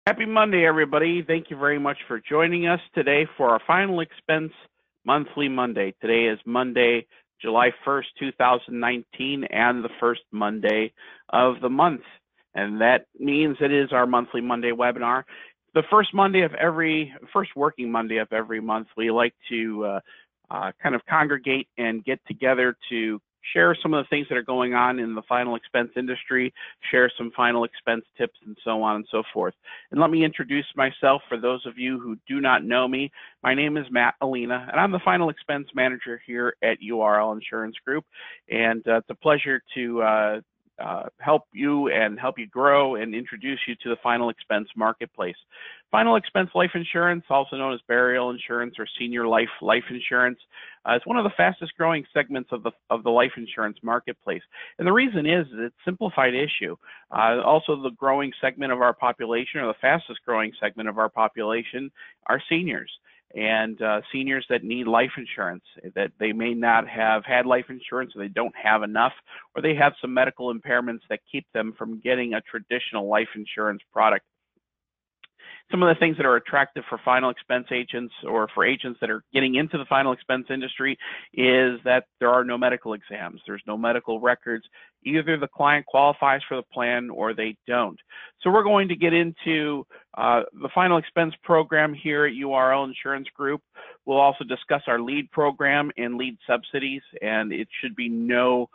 Happy Monday, everybody. Thank you very much for joining us today for our Final Expense Monthly Monday. Today is Monday, July 1st, 2019, and the first Monday of the month. And that means it is our monthly Monday webinar. The first working Monday of every month, we like to kind of congregate and get together to share some of the things that are going on in the final expense industry, share some final expense tips, and so on and so forth. And let me introduce myself for those of you who do not know me. My name is Matt Alina, and I'm the final expense manager here at URL Insurance Group. And it's a pleasure to help you grow and introduce you to the final expense marketplace. Final expense life insurance, also known as burial insurance or senior life insurance, is one of the fastest growing segments of the life insurance marketplace. And the reason is it's a simplified issue. Also, the growing segment of our population, or the fastest growing segment of our population, are seniors. And seniors that need life insurance, that they may not have had life insurance, or they don't have enough, or they have some medical impairments that keep them from getting a traditional life insurance product. Some of the things that are attractive for final expense agents, or for agents that are getting into the final expense industry, is that there are no medical exams. There's no medical records. Either the client qualifies for the plan or they don't. So we're going to get into the final expense program here at URL Insurance Group. We'll also discuss our lead program and lead subsidies, and it should be it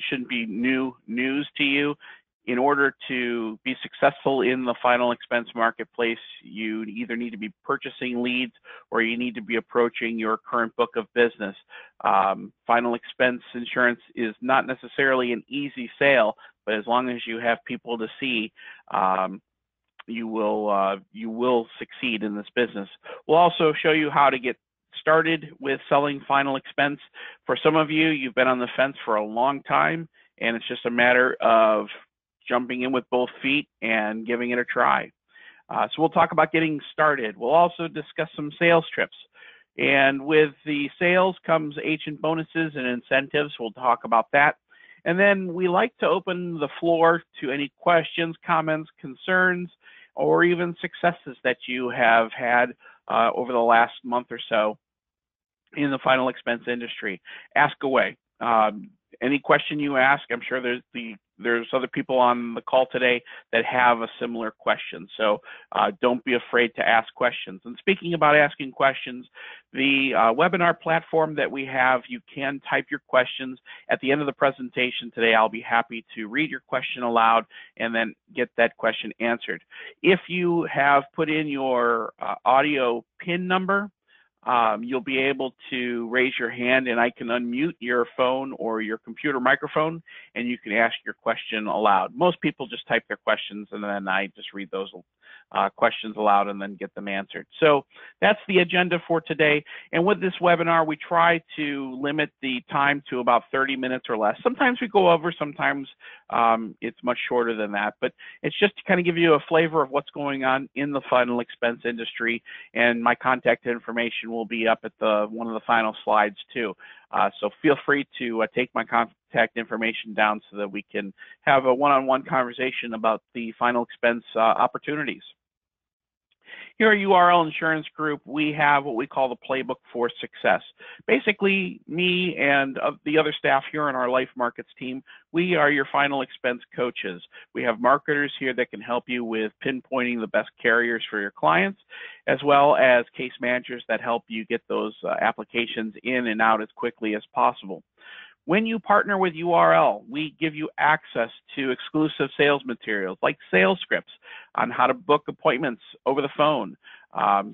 shouldn't be new news to you. In order to be successful in the final expense marketplace, you either need to be purchasing leads or you need to be approaching your current book of business. Final expense insurance is not necessarily an easy sale, but as long as you have people to see, you will succeed in this business. We'll also show you how to get started with selling final expense. For some of you, you've been on the fence for a long time, and it's just a matter of jumping in with both feet and giving it a try. So we'll talk about getting started. We'll also discuss some sales trips. And with the sales comes agent bonuses and incentives. We'll talk about that. And then we like to open the floor to any questions, comments, concerns, or even successes that you have had over the last month or so in the final expense industry. Ask away. Any question you ask, I'm sure there's other people on the call today that have a similar question. So don't be afraid to ask questions. And speaking about asking questions, the webinar platform that we have, you can type your questions. At the end of the presentation today, I'll be happy to read your question aloud and then get that question answered. If you have put in your audio PIN number, you'll be able to raise your hand and I can unmute your phone or your computer microphone and you can ask your question aloud. Most people just type their questions and then I just read those questions aloud and then get them answered. So that's the agenda for today. And with this webinar, we try to limit the time to about 30 minutes or less. Sometimes we go over, sometimes it's much shorter than that, but it's just to kind of give you a flavor of what's going on in the final expense industry, and my contact information will be up at one of the final slides too. So feel free to take my contact information down so that we can have a one-on-one conversation about the final expense opportunities. Here at URL Insurance Group, we have what we call the playbook for success. Basically, me and the other staff here on our Life Markets team, we are your final expense coaches. We have marketers here that can help you with pinpointing the best carriers for your clients, as well as case managers that help you get those applications in and out as quickly as possible. When you partner with URL, we give you access to exclusive sales materials like sales scripts on how to book appointments over the phone,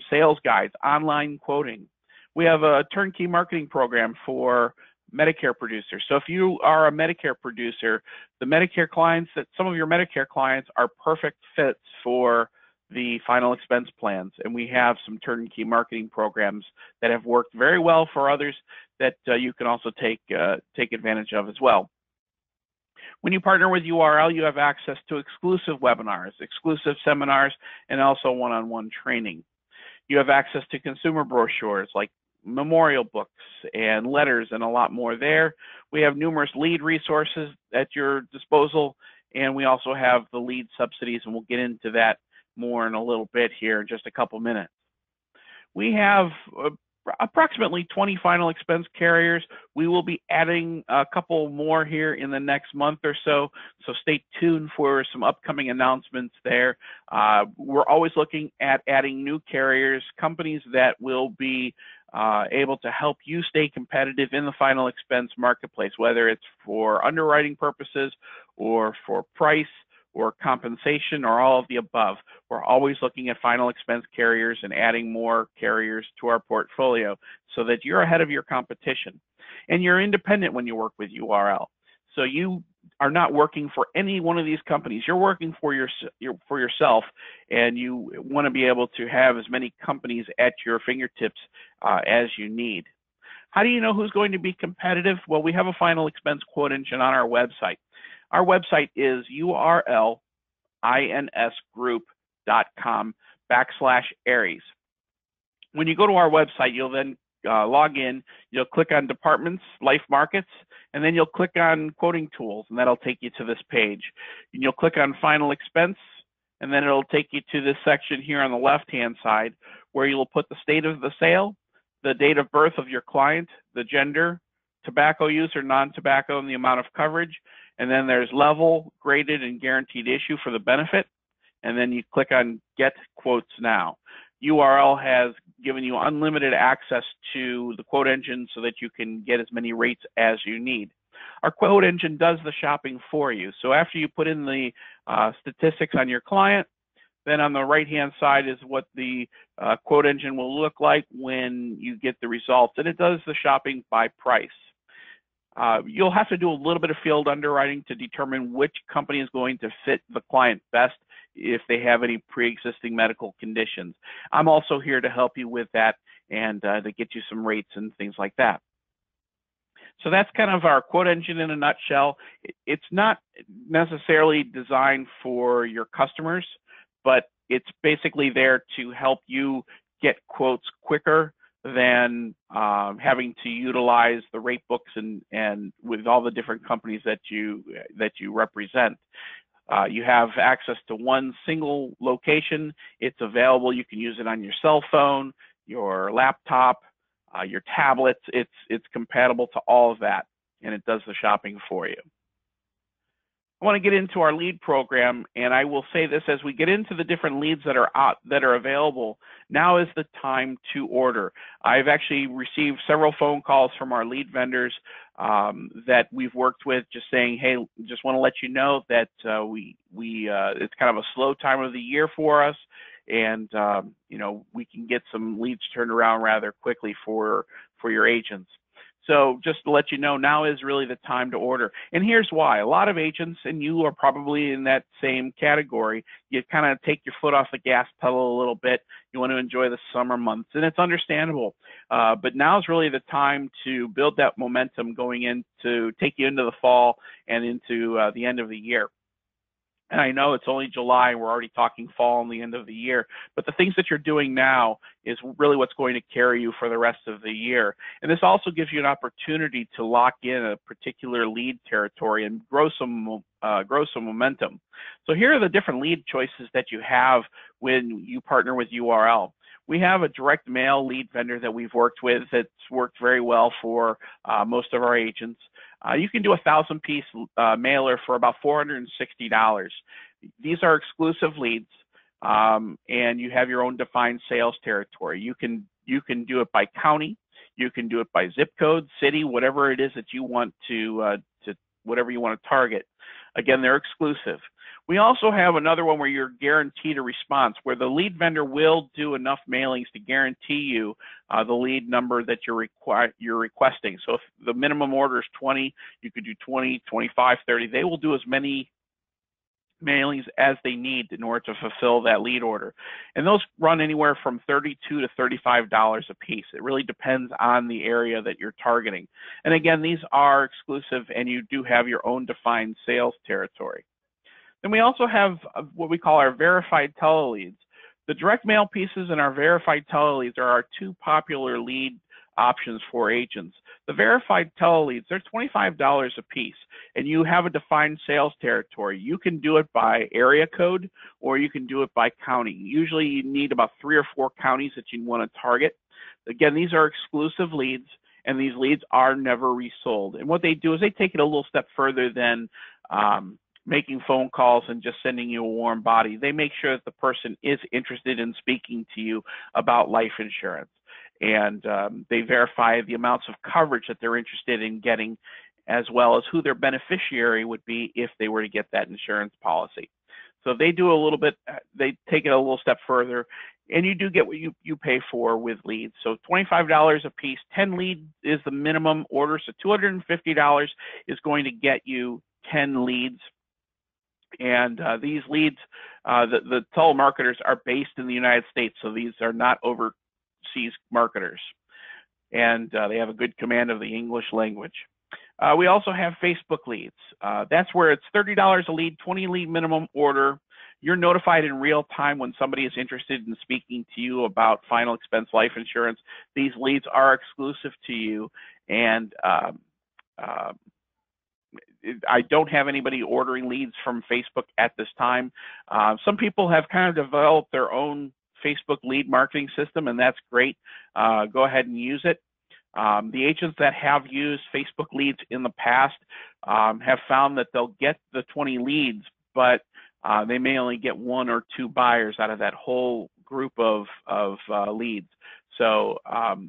sales guides, online quoting. We have a turnkey marketing program for Medicare producers. So if you are a Medicare producer, some of your Medicare clients are perfect fits for the final expense plans, and we have some turnkey marketing programs that have worked very well for others that you can also take advantage of as well. When you partner with URL, you have access to exclusive webinars, exclusive seminars, and also one-on-one training. You have access to consumer brochures like memorial books and letters and a lot more there. We have numerous lead resources at your disposal, and we also have the lead subsidies, and we'll get into that more in a little bit here in just a couple minutes. We have approximately 20 final expense carriers. We will be adding a couple more here in the next month or so, so stay tuned for some upcoming announcements there. We're always looking at adding new carriers, companies that will be able to help you stay competitive in the final expense marketplace, whether it's for underwriting purposes or for price or compensation or all of the above. We're always looking at final expense carriers and adding more carriers to our portfolio so that you're ahead of your competition. And you're independent when you work with URL. So you are not working for any one of these companies. You're working for yourself, and you want to be able to have as many companies at your fingertips as you need. How do you know who's going to be competitive? Well, we have a final expense quote engine on our website. Our website is urlinsgroup.com/Aries. When you go to our website, you'll then log in, you'll click on Departments, Life Markets, and then you'll click on Quoting Tools, and that'll take you to this page. And you'll click on Final Expense, and then it'll take you to this section here on the left-hand side, where you'll put the state of the sale, the date of birth of your client, the gender, tobacco use or non-tobacco, and the amount of coverage. And then there's level, graded, and guaranteed issue for the benefit. And then you click on Get Quotes Now. URL has given you unlimited access to the quote engine so that you can get as many rates as you need. Our quote engine does the shopping for you. So after you put in the statistics on your client, then on the right-hand side is what the quote engine will look like when you get the results. And it does the shopping by price. You'll have to do a little bit of field underwriting to determine which company is going to fit the client best if they have any pre-existing medical conditions. I'm also here to help you with that and to get you some rates and things like that. So that's kind of our quote engine in a nutshell. It's not necessarily designed for your customers, but it's basically there to help you get quotes quicker than having to utilize the rate books and with all the different companies that you represent. You have access to one single location. It's available. You can use it on your cell phone, your laptop, your tablets. It's compatible to all of that, and it does the shopping for you. I want to get into our lead program, and I will say this: as we get into the different leads that are available, now is the time to order. I've actually received several phone calls from our lead vendors that we've worked with, just saying, "Hey, just want to let you know that it's kind of a slow time of the year for us, and you know, we can get some leads turned around rather quickly for your agents." So just to let you know, now is really the time to order. And here's why. A lot of agents, and you are probably in that same category, you kind of take your foot off the gas pedal a little bit. You want to enjoy the summer months, and it's understandable. But now is really the time to build that momentum going in to take you into the fall and into the end of the year. And I know it's only July and we're already talking fall and the end of the year, but the things that you're doing now is really what's going to carry you for the rest of the year. And this also gives you an opportunity to lock in a particular lead territory and grow some momentum. So here are the different lead choices that you have when you partner with URL. We have a direct mail lead vendor that we've worked with that's worked very well for most of our agents. You can do a 1,000-piece mailer for about $460. These are exclusive leads, and you have your own defined sales territory. You can do it by county, you can do it by zip code, city, whatever it is that you want to whatever you want to target. Again, they're exclusive. We also have another one where you're guaranteed a response, where the lead vendor will do enough mailings to guarantee you the lead number that you're requesting. So if the minimum order is 20, you could do 20, 25, 30. They will do as many mailings as they need in order to fulfill that lead order. And those run anywhere from $32 to $35 a piece. It really depends on the area that you're targeting. And again, these are exclusive, and you do have your own defined sales territory. Then we also have what we call our verified teleleads. The direct mail pieces and our verified teleleads are our two popular lead options for agents. The verified teleleads, they're $25 a piece, and you have a defined sales territory. You can do it by area code, or you can do it by county. Usually you need about 3 or 4 counties that you want to target. Again, these are exclusive leads, and these leads are never resold. And what they do is they take it a little step further than making phone calls and just sending you a warm body. They make sure that the person is interested in speaking to you about life insurance. And they verify the amounts of coverage that they're interested in getting, as well as who their beneficiary would be if they were to get that insurance policy. So they do a little bit, they take it a little step further, and you do get what you pay for with leads. So $25 a piece, 10 leads is the minimum order, so $250 is going to get you 10 leads. And these leads, the telemarketers are based in the United States, so these are not overseas marketers. And they have a good command of the English language. We also have Facebook leads. That's where it's $30 a lead, 20 lead minimum order. You're notified in real time when somebody is interested in speaking to you about final expense life insurance. These leads are exclusive to you, and I don't have anybody ordering leads from Facebook at this time. Some people have kind of developed their own Facebook lead marketing system, and that's great. Go ahead and use it. The agents that have used Facebook leads in the past have found that they'll get the 20 leads, but they may only get 1 or 2 buyers out of that whole group of leads. So,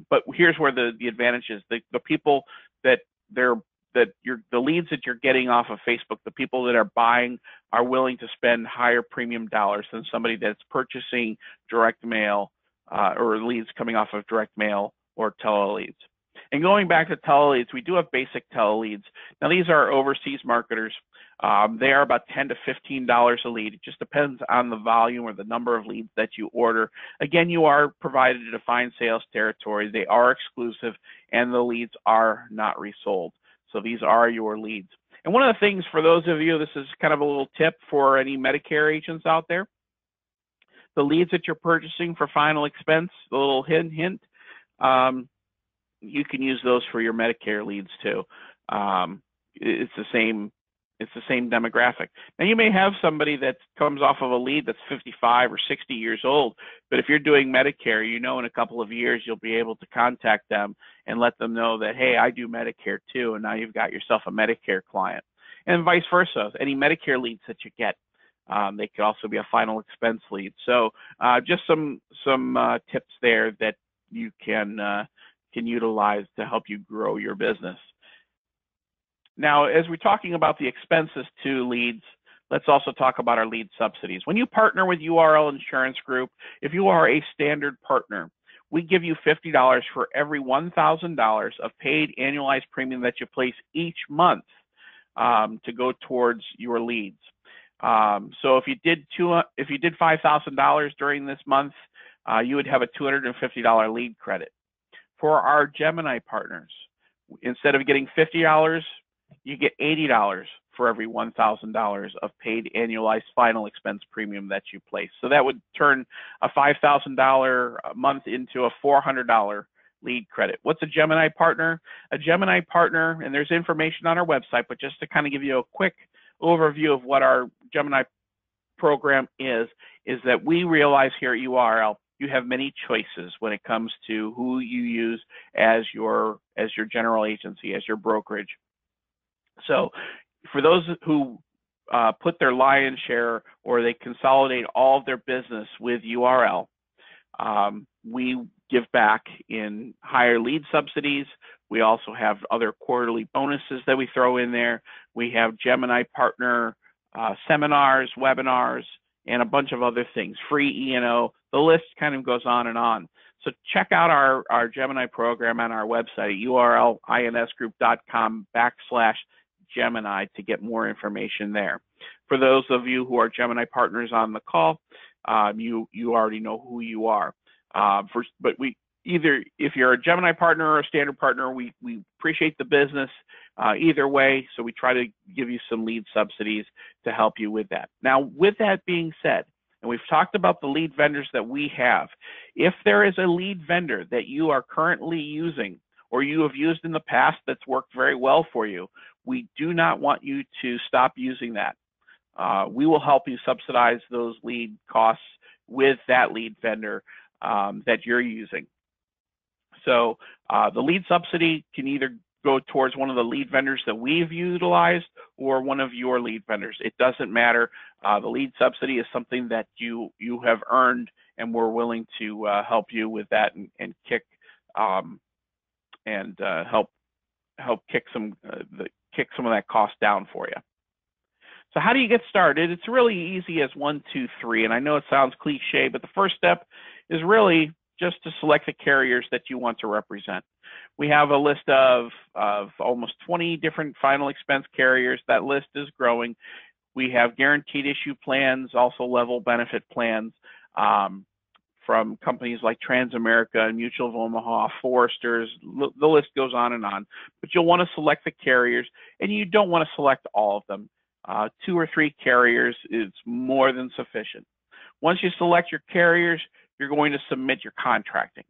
but here's where the advantage is: the people that the leads that you're getting off of Facebook, the people that are buying are willing to spend higher premium dollars than somebody that's purchasing direct mail or leads coming off of direct mail or teleleads. And going back to teleleads, we do have basic teleleads. Now these are overseas marketers. They are about $10 to $15 a lead. It just depends on the volume or the number of leads that you order. Again, you are provided a defined sales territory. They are exclusive, and the leads are not resold. So these are your leads. And one of the things for those of you, this is kind of a little tip for any Medicare agents out there. The leads that you're purchasing for final expense, the little hint, you can use those for your Medicare leads too. It's the same demographic. Now you may have somebody that comes off of a lead that's 55 or 60 years old, but if you're doing Medicare, you know in a couple of years you'll be able to contact them and let them know that, hey, I do Medicare too, and now you've got yourself a Medicare client. And vice versa, any Medicare leads that you get, they could also be a final expense lead. So just some tips there that you can utilize to help you grow your business. Now, as we're talking about the expenses to leads, let's also talk about our lead subsidies. When you partner with URL Insurance Group, if you are a standard partner, we give you $50 for every $1,000 of paid annualized premium that you place each month to go towards your leads. So if you did $5,000 during this month, you would have a $250 lead credit. For our Gemini partners, instead of getting $50, you get $80 for every $1,000 of paid annualized final expense premium that you place. So that would turn a $5,000 a month into a $400 lead credit. What's a Gemini partner? A Gemini partner, and there's information on our website, but just to kind of give you a quick overview of what our Gemini program is that we realize here at URL, you have many choices when it comes to who you use as your general agency, as your brokerage. So for those who put their lion's share or they consolidate all of their business with URL, we give back in higher lead subsidies. We also have other quarterly bonuses that we throw in there. We have Gemini partner seminars, webinars, and a bunch of other things, free E&O. The list kind of goes on and on. So check out our Gemini program on our website, urlinsgroup.com/Gemini to get more information there. For those of you who are Gemini partners on the call, you already know who you are. But if you're a Gemini partner or a standard partner, we appreciate the business either way. So we try to give you some lead subsidies to help you with that. Now, with that being said, And we've talked about the lead vendors that we have. If there is a lead vendor that you are currently using or you have used in the past that's worked very well for you, we do not want you to stop using that. We will help you subsidize those lead costs with that lead vendor that you're using. So the lead subsidy can either go towards one of the lead vendors that we've utilized or one of your lead vendors. It doesn't matter. The lead subsidy is something that you have earned, and we're willing to help you with that and kick help kick some of that cost down for you. So how do you get started? It's really easy as 1, 2, 3, and I know it sounds cliche, but the first step is really just to select the carriers that you want to represent. We have a list of almost 20 different final expense carriers. That list is growing. We have guaranteed issue plans, also level benefit plans from companies like Transamerica and Mutual of Omaha, Foresters. The list goes on. But you'll want to select the carriers, and you don't want to select all of them. 2 or 3 carriers is more than sufficient. Once you select your carriers, you're going to submit your contracting.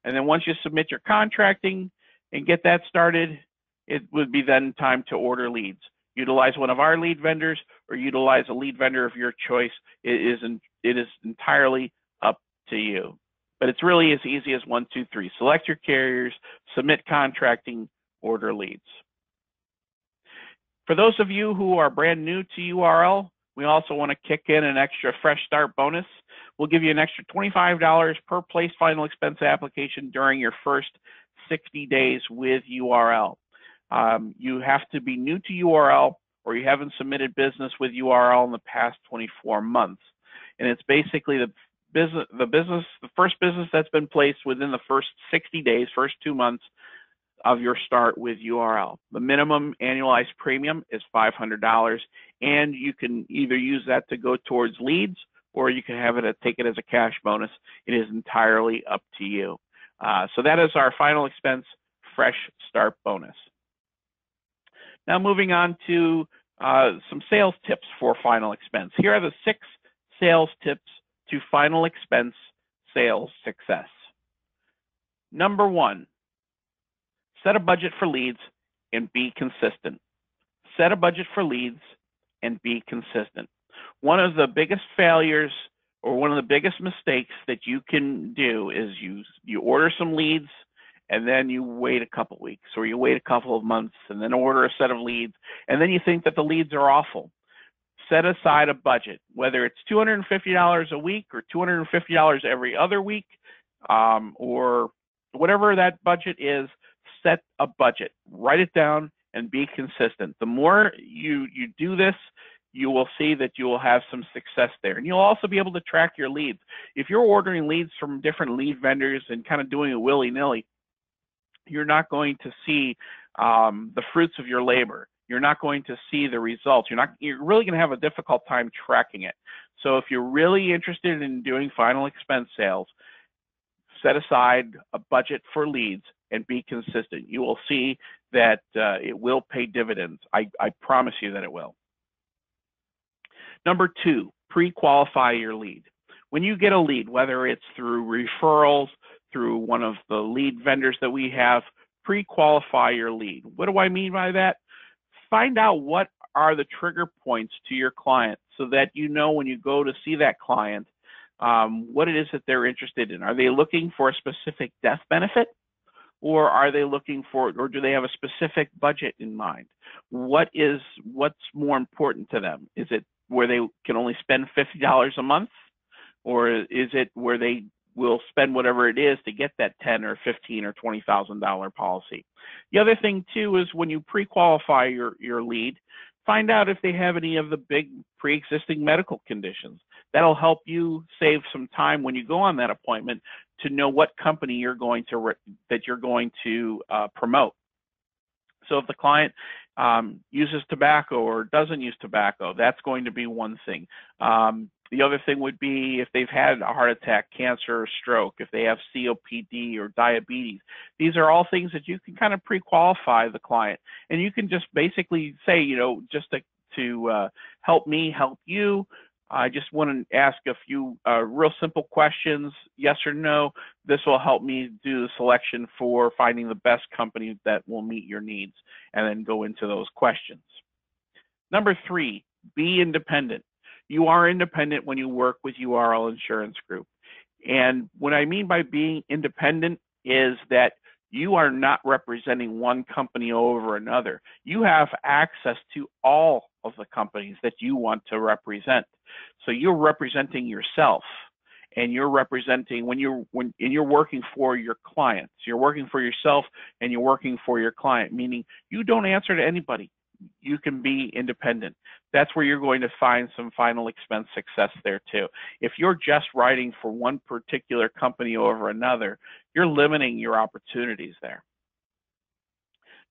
And then once you submit your contracting and get that started, it would be then time to order leads. Utilize one of our lead vendors or utilize a lead vendor of your choice. It is entirely up to you. But it's really as easy as 1, 2, 3. Select your carriers, submit contracting, order leads. For those of you who are brand new to URL, we also want to kick in an extra fresh start bonus. We'll give you an extra $25 per placed final expense application during your first 60 days with URL. You have to be new to URL or you haven't submitted business with URL in the past 24 months. And it's basically the first business that's been placed within the first 60 days, first 2 months of your start with URL. The minimum annualized premium is $500, and you can either use that to go towards leads or you can have it take it as a cash bonus. It is entirely up to you. So that is our final expense fresh start bonus. Now moving on to some sales tips for final expense. Here are the 6 sales tips to final expense sales success. Number 1, set a budget for leads and be consistent. Set a budget for leads and be consistent. One of the biggest failures or one of the biggest mistakes that you can do is you order some leads and then you wait a couple weeks or you wait a couple of months and then order a set of leads and then you think that the leads are awful. Set aside a budget, whether it's $250 a week or $250 every other week or whatever that budget is. Set a budget, write it down, and be consistent. The more you do this, you will see that you will have some success there. And you'll also be able to track your leads. If you're ordering leads from different lead vendors and kind of doing it willy-nilly, you're not going to see the fruits of your labor. You're not going to see the results. You're really going to have a difficult time tracking it. So if you're really interested in doing final expense sales, set aside a budget for leads and be consistent. You will see that it will pay dividends. I promise you that it will. Number 2, pre-qualify your lead. When you get a lead, whether it's through referrals, through one of the lead vendors that we have, pre-qualify your lead. What do I mean by that? Find out what are the trigger points to your client so that you know when you go to see that client what it is that they're interested in. Are they looking for a specific death benefit? Or are they looking for, or do they have a specific budget in mind? What's more important to them? Is it where they can only spend $50 a month? Or is it where they will spend whatever it is to get that $10 or $15 or $20,000 policy? The other thing too is when you pre-qualify your lead, find out if they have any of the big pre-existing medical conditions. That'll help you save some time when you go on that appointment to know what company you're going to promote. So if the client uses tobacco or doesn't use tobacco, that's going to be one thing. The other thing would be if they've had a heart attack, cancer, or stroke, if they have COPD or diabetes. These are all things that you can kind of pre-qualify the client. And you can just basically say, just to help me help you, I just want to ask a few real simple questions, yes or no. This will help me do the selection for finding the best company that will meet your needs, and then go into those questions. Number 3, be independent. You are independent when you work with URL Insurance Group. And what I mean by being independent is that you are not representing one company over another. You have access to all of the companies that you want to represent. So you're representing yourself, and you're representing when you're working for your clients. You're working for yourself and you're working for your client, meaning you don't answer to anybody. You can be independent. That's where you're going to find some final expense success there too. If you're just writing for one particular company over another, you're limiting your opportunities there.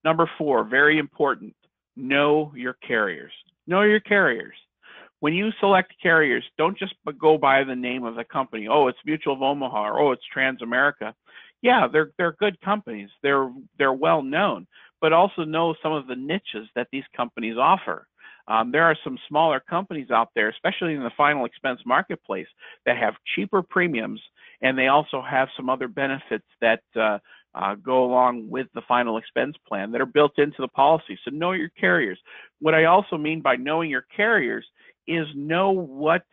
Number 4, very important, know your carriers. Know your carriers. When you select carriers, don't just go by the name of the company. Oh, it's Mutual of Omaha, or oh, it's Transamerica. Yeah, they're good companies. They're well known, but also know some of the niches that these companies offer. There are some smaller companies out there, especially in the final expense marketplace, that have cheaper premiums, and they also have some other benefits that go along with the final expense plan that are built into the policy. So know your carriers. What I also mean by knowing your carriers is know what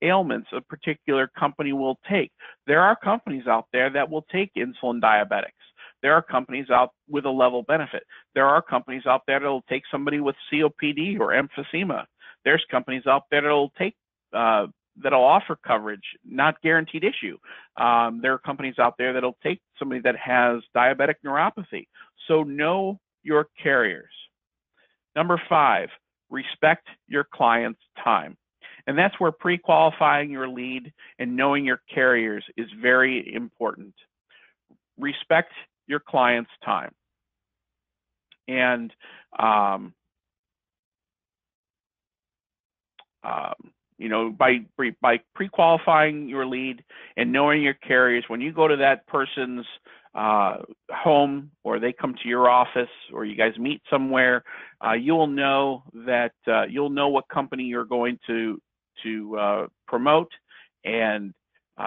ailments a particular company will take. There are companies out there that will take insulin diabetics. There are companies out with a level benefit. There are companies out there that will take somebody with COPD or emphysema. There's companies out there that will take that'll offer coverage, not guaranteed issue. There are companies out there that'll take somebody that has diabetic neuropathy. So know your carriers. Number 5, respect your client's time. And that's where pre-qualifying your lead and knowing your carriers is very important. Respect your client's time. And by pre-qualifying your lead and knowing your carriers, when you go to that person's home, or they come to your office, or you guys meet somewhere, you will know that you'll know what company you're going to promote, and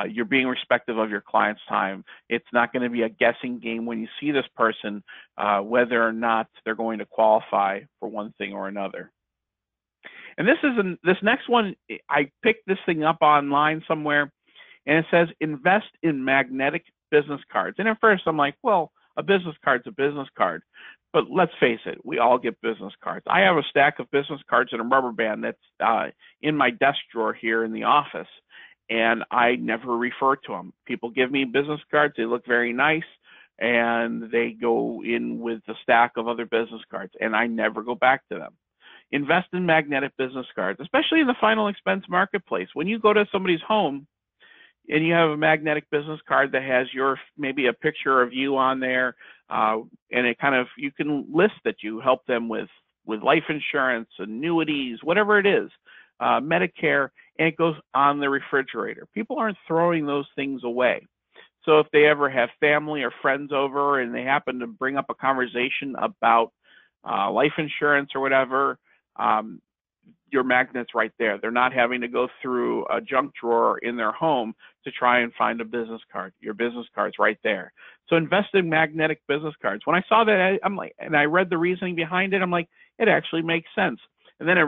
you're being respectful of your client's time. It's not going to be a guessing game when you see this person, whether or not they're going to qualify for one thing or another. And this next one, I picked this thing up online somewhere, and it says invest in magnetic business cards. And at first I'm like, well, a business card's a business card. But let's face it, we all get business cards. I have a stack of business cards and a rubber band that's in my desk drawer here in the office, and I never refer to them. People give me business cards, they look very nice, and they go in with the stack of other business cards, and I never go back to them. Invest in magnetic business cards, especially in the final expense marketplace. When you go to somebody's home and you have a magnetic business card that has maybe a picture of you on there, and it you can list that you help them with life insurance, annuities, whatever it is, Medicare, and it goes on the refrigerator. People aren't throwing those things away. So if they ever have family or friends over and they happen to bring up a conversation about life insurance or whatever, your magnet's right there. They're not having to go through a junk drawer in their home to try and find a business card. Your business card's right there. So invest in magnetic business cards. When I saw that, I'm like, and I read the reasoning behind it, I'm like, it actually makes sense. And then it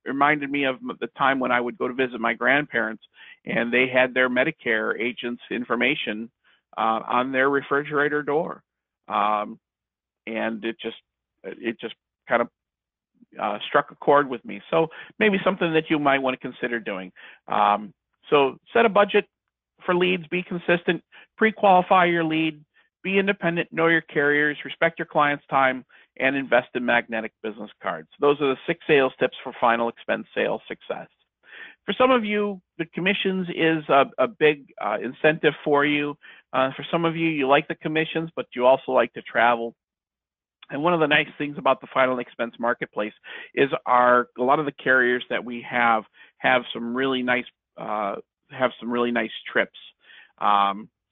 reminded me of the time when I would go to visit my grandparents, and they had their Medicare agent's information on their refrigerator door, and it just kind of struck a chord with me. So maybe something that you might want to consider doing. So set a budget for leads, be consistent, pre-qualify your lead, be independent, know your carriers, respect your client's time, and invest in magnetic business cards. Those are the 6 sales tips for final expense sales success. For some of you, the commissions is a big incentive for you. For some of you, you like the commissions, but you also like to travel. And one of the nice things about the final expense marketplace is a lot of the carriers that we have some really nice trips.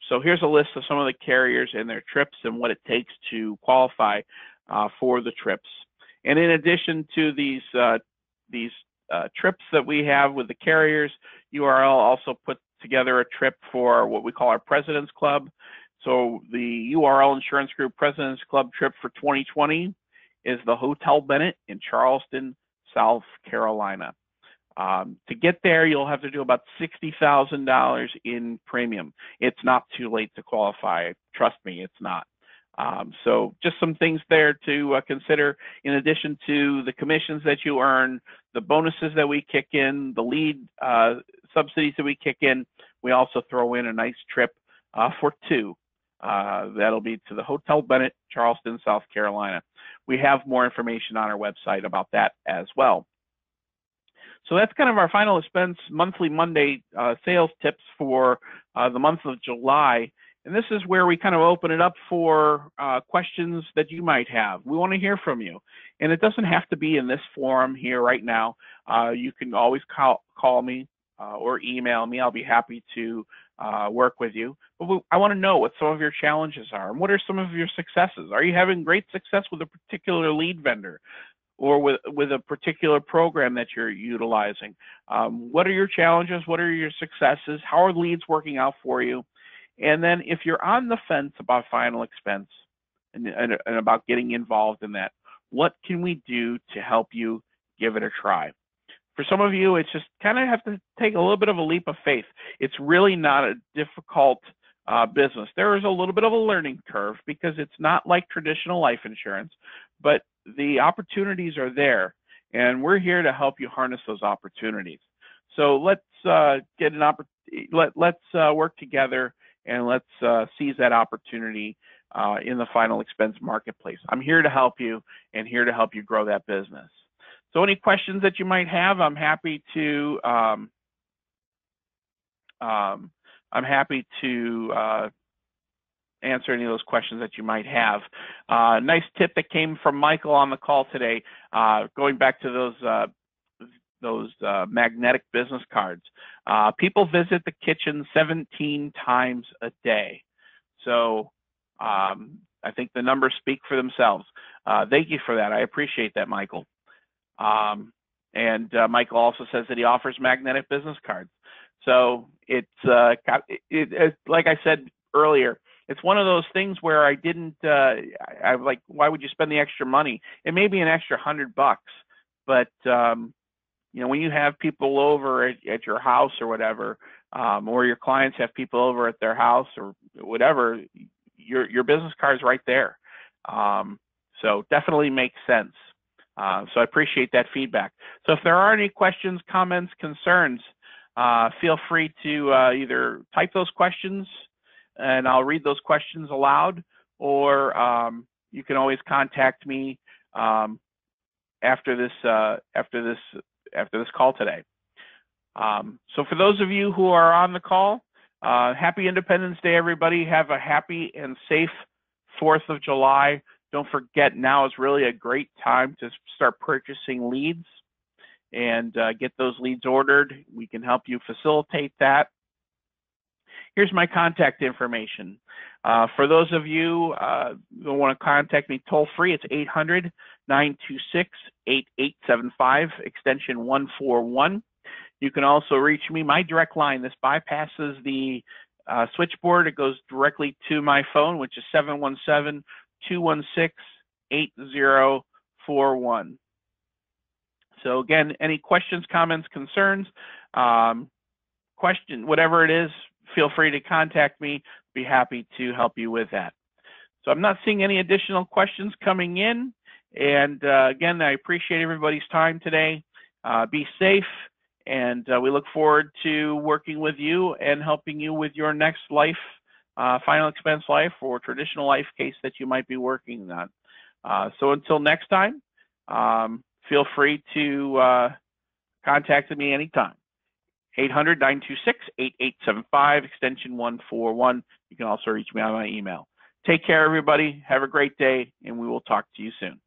So here's a list of some of the carriers and their trips and what it takes to qualify for the trips. And in addition to these trips that we have with the carriers. URL also put together a trip for what we call our President's Club. So the URL Insurance Group President's Club trip for 2020 is the Hotel Bennett in Charleston, South Carolina. To get there, you'll have to do about $60,000 in premium. It's not too late to qualify. Trust me, it's not. So just some things there to consider, in addition to the commissions that you earn, the bonuses that we kick in, the lead subsidies that we kick in. We also throw in a nice trip for two. That'll be to the Hotel Bennett, Charleston, South Carolina. We have more information on our website about that as well. So that's kind of our final expense monthly Monday sales tips for the month of July. And this is where we kind of open it up for questions that you might have. We want to hear from you. And it doesn't have to be in this forum here right now. You can always call me or email me. I'll be happy to work with you. But I want to know what some of your challenges are and what are some of your successes. Are you having great success with a particular lead vendor or with a particular program that you're utilizing? What are your challenges? What are your successes? How are leads working out for you? And then if you're on the fence about final expense and about getting involved in that, what can we do to help you give it a try? For some of you, it's just kind of have to take a little bit of a leap of faith. It's really not a difficult business. There is a little bit of a learning curve because it's not like traditional life insurance, but the opportunities are there, and we're here to help you harness those opportunities. So let's let's work together and let's seize that opportunity in the final expense marketplace. I'm here to help you and here to help you grow that business. So any questions that you might have, I'm happy to answer any of those questions that you might have. Nice tip that came from Michael on the call today, going back to those magnetic business cards. People visit the kitchen 17 times a day. So I think the numbers speak for themselves. Thank you for that. I appreciate that, Michael. And Michael also says that he offers magnetic business cards. So it's like I said earlier, it's one of those things where I didn't, I'm like, why would you spend the extra money? It may be an extra $100, but you know, when you have people over at your house or whatever, or your clients have people over at their house or whatever, your business card's right there. So definitely makes sense. So I appreciate that feedback. So if there are any questions, comments, concerns, feel free to either type those questions and I'll read those questions aloud, or you can always contact me after this call today. So for those of you who are on the call, happy Independence Day, everybody. Have a happy and safe 4th of July. Don't forget, now is really a great time to start purchasing leads and get those leads ordered. We can help you facilitate that. Here's my contact information. For those of you who want to contact me toll free, it's 800-926-8875, extension 141. You can also reach me. My direct line, this bypasses the switchboard. It goes directly to my phone, which is 717-216-8041. So again, any questions, comments, concerns, whatever it is, feel free to contact me. Be happy to help you with that. So I'm not seeing any additional questions coming in. And again, I appreciate everybody's time today. Be safe, and we look forward to working with you and helping you with your next life, final expense life or traditional life case that you might be working on. So until next time, feel free to contact me anytime. 800-926-8875, extension 141. You can also reach me on my email. Take care, everybody. Have a great day, and we will talk to you soon.